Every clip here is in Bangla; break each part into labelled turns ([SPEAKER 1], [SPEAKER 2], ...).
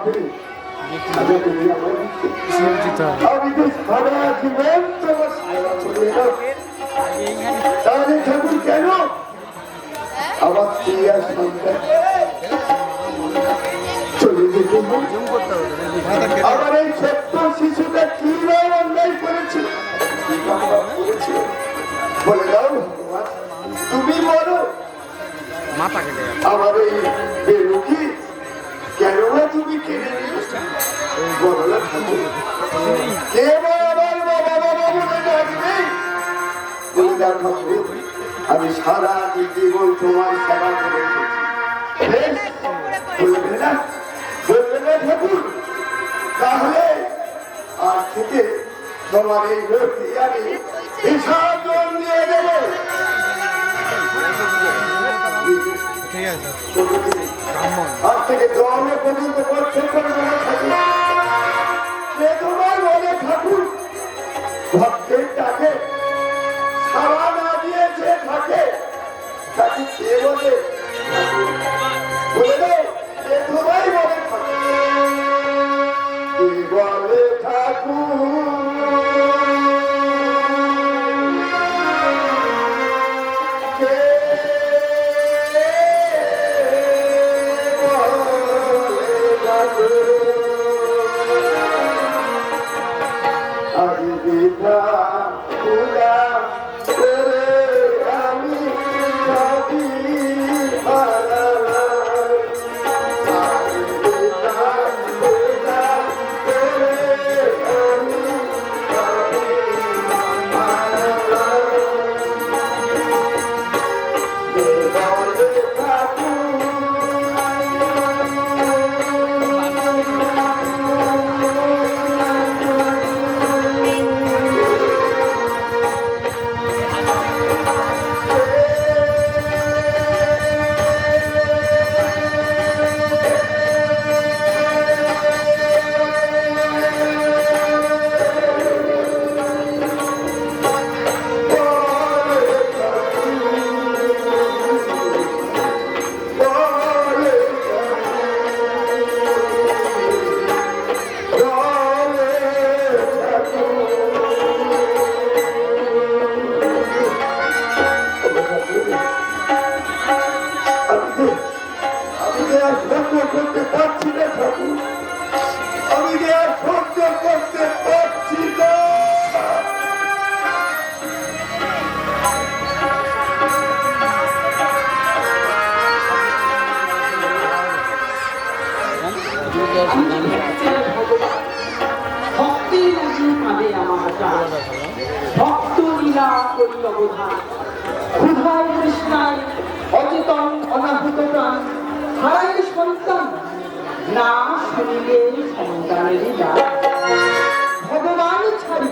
[SPEAKER 1] হবে আমি তো সারা জীবন তোমার সেবা করে এলাম। তাহলে ঠাকুর কেন আবার ক্রিয়া সন্তান চলে যেতে আবার এই ছোট্ট শিশুটা কি অন্যায় করেছিল বলে দাও ভগবান, তুমি বলো আমার এই বেরুকি কেন না তুমি কেড়ে নিয়েছ? বলো না ঠাকুর, কে আমার বাবা বাবা বলে ডাকবে? বলে দাও ঠাকুর, আমি সারা জীবন তোমার সেবা করে এসেছি। বলবে না বলবে না ঠাকুর? তাহলে আজ থেকে তোমার এই মূর্তি আমি বিসর্জন দিয়ে দেব। আজ থেকে জল পর্যন্ত বর্ষণ করে দেবো ঠাকুর। সে তোমার বলে ঠাকুর ভক্তের ডাকে সারা না দিয়ে যে থাকে তাকে কে বলে? বলে দাও, সে তোমায় বলে ঠাকুর। কি বলে ঠাকুর?
[SPEAKER 2] অচেতন অনাহূত প্রাণ হারাইলে সন্তান না শুনিলে সন্তানেরই ডাক। ভগবান ছাড়ি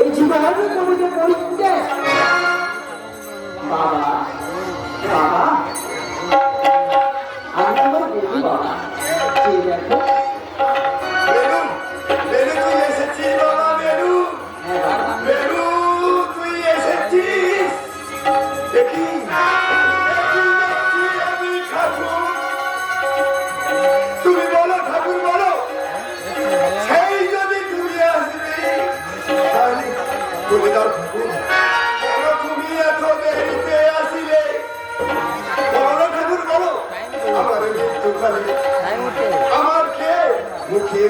[SPEAKER 2] এই জীবন করিতে পরিতে বাবা বাবা আমি তোমার বলি বাবা, যে দেখো
[SPEAKER 1] তুমি এত দেরিতে আসিলে বলো ঠাকুর, বলো আমার মৃত্যুকালে আমার কে মুখে